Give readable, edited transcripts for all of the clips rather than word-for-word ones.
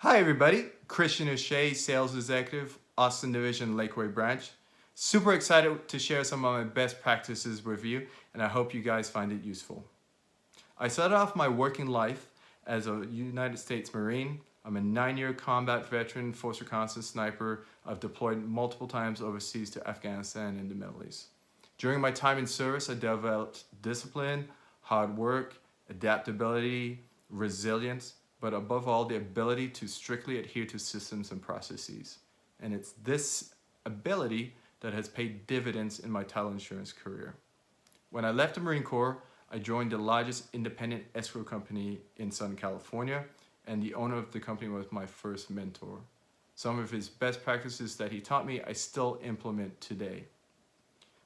Hi everybody, Christian O'Shea, Sales Executive, Austin Division, Lakeway Branch. Super excited to share some of my best practices with you, and I hope you guys find it useful. I started off my working life as a United States Marine. I'm a 9-year combat veteran, force reconnaissance sniper. I've deployed multiple times overseas to Afghanistan and the Middle East. During my time in service, I developed discipline, hard work, adaptability, resilience, but above all, the ability to strictly adhere to systems and processes. And it's this ability that has paid dividends in my title insurance career. When I left the Marine Corps, I joined the largest independent escrow company in Southern California, and the owner of the company was my first mentor. Some of his best practices that he taught me, I still implement today.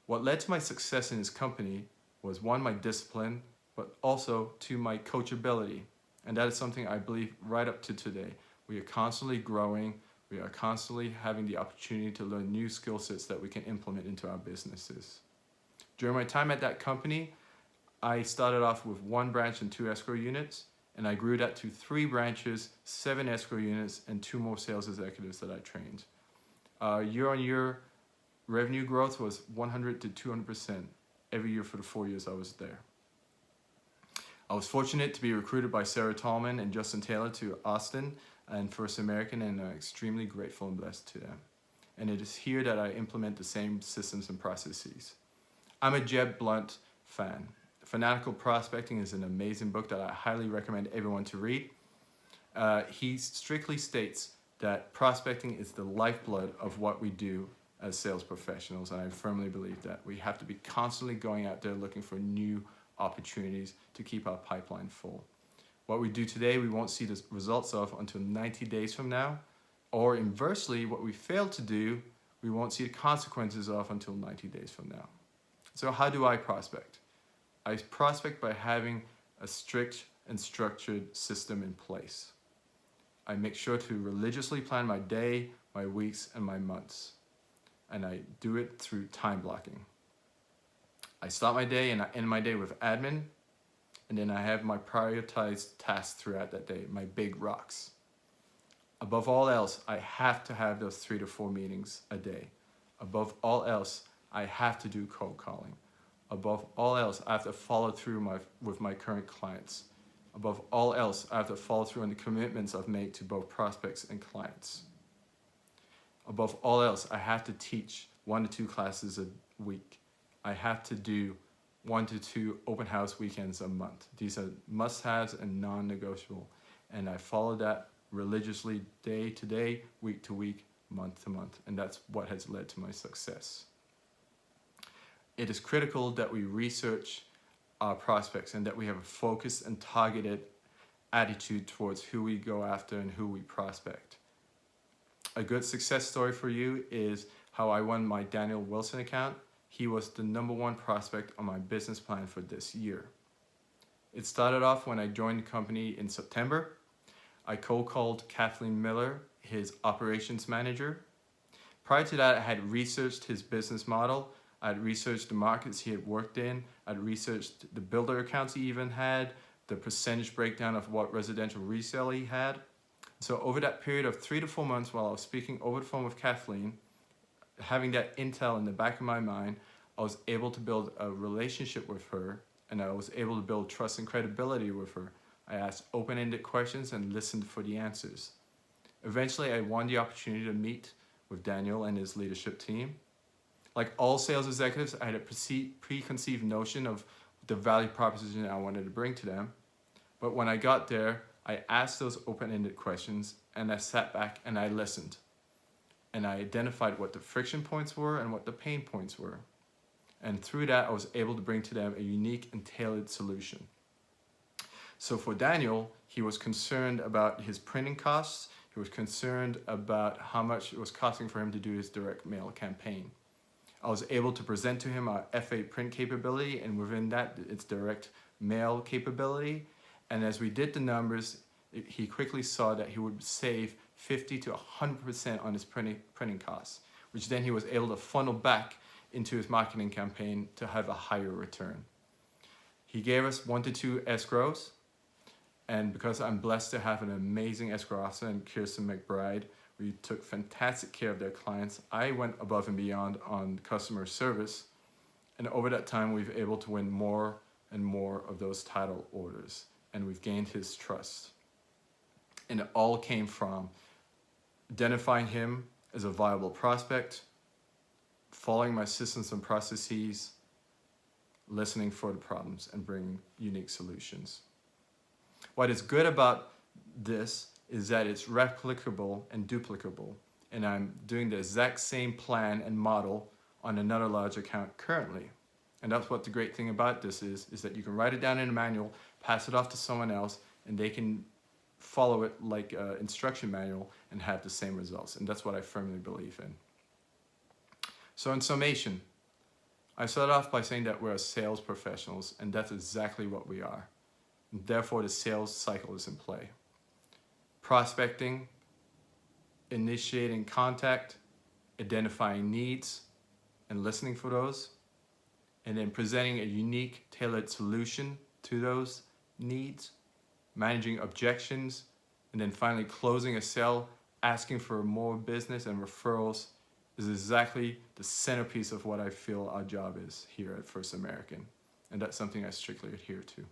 What led to my success in his company was one, my discipline, but also two, my coachability. And that is something I believe right up to today. We are constantly growing. We are constantly having the opportunity to learn new skill sets that we can implement into our businesses. During my time at that company, I started off with 1 branch and 2 escrow units, and I grew that to 3 branches, 7 escrow units, and 2 more sales executives that I trained. Year-on-year revenue growth was 100 to 200% every year for the 4 years I was there. I was fortunate to be recruited by Sarah Tallman and Justin Taylor to Austin and First American, and I'm extremely grateful and blessed to them. And it is here that I implement the same systems and processes. I'm a Jeb Blunt fan. Fanatical Prospecting is an amazing book that I highly recommend everyone to read. He strictly states that prospecting is the lifeblood of what we do as sales professionals, and I firmly believe that. We have to be constantly going out there looking for new opportunities to keep our pipeline full. What we do today, we won't see the results of until 90 days from now, or inversely, what we fail to do, we won't see the consequences of until 90 days from now. So how do I prospect? I prospect by having a strict and structured system in place. I make sure to religiously plan my day, my weeks, and my months. And I do it through time blocking. I start my day and I end my day with admin, and then I have my prioritized tasks throughout that day, my big rocks. Above all else, I have to have those 3 to 4 meetings a day. Above all else, I have to do cold calling. Above all else, I have to follow through with my current clients. Above all else, I have to follow through on the commitments I've made to both prospects and clients. Above all else, I have to teach 1 to 2 classes a week. I have to do 1 to 2 open house weekends a month. These are must-haves and non-negotiable. And I follow that religiously day to day, week to week, month to month. And that's what has led to my success. It is critical that we research our prospects and that we have a focused and targeted attitude towards who we go after and who we prospect. A good success story for you is how I won my Daniel Wilson account. He was the #1 prospect on my business plan for this year. It started off when I joined the company in September. I cold called Kathleen Miller, his operations manager. Prior to that, I had researched his business model. I had researched the markets he had worked in. I'd researched the builder accounts he even had, the percentage breakdown of what residential resale he had. So over that period of 3 to 4 months while I was speaking over the phone with Kathleen, having that intel in the back of my mind, I was able to build a relationship with her, and I was able to build trust and credibility with her. I asked open-ended questions and listened for the answers. Eventually, I won the opportunity to meet with Daniel and his leadership team. Like all sales executives, I had a preconceived notion of the value proposition I wanted to bring to them. But when I got there, I asked those open-ended questions, and I sat back and I listened. And I identified what the friction points were and what the pain points were. And through that, I was able to bring to them a unique and tailored solution. So for Daniel, he was concerned about his printing costs. He was concerned about how much it was costing for him to do his direct mail campaign. I was able to present to him our F8 print capability, and within that, its direct mail capability. And as we did the numbers, he quickly saw that he would save 50 to 100% on his printing costs, which then he was able to funnel back into his marketing campaign to have a higher return. He gave us 1 to 2 escrows. And because I'm blessed to have an amazing escrow officer and Kirsten McBride, we took fantastic care of their clients. I went above and beyond on customer service. And over that time, we've been able to win more and more of those title orders. And we've gained his trust. And it all came from identifying him as a viable prospect, following my systems and processes, listening for the problems, and bringing unique solutions. What is good about this is that it's replicable and duplicable. And I'm doing the exact same plan and model on another large account currently. And that's what the great thing about this is that you can write it down in a manual, pass it off to someone else, and they can follow it like an instruction manual and have the same results. And that's what I firmly believe in. So in summation, I started off by saying that we're sales professionals, and that's exactly what we are. And therefore, the sales cycle is in play. Prospecting, initiating contact, identifying needs, and listening for those, and then presenting a unique, tailored solution to those needs, managing objections, and then finally closing a sale, asking for more business and referrals is exactly the centerpiece of what I feel our job is here at First American. And that's something I strictly adhere to.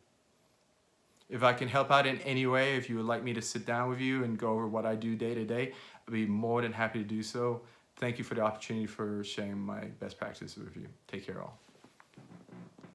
If I can help out in any way, if you would like me to sit down with you and go over what I do day to day, I'd be more than happy to do so. Thank you for the opportunity for sharing my best practices with you. Take care all.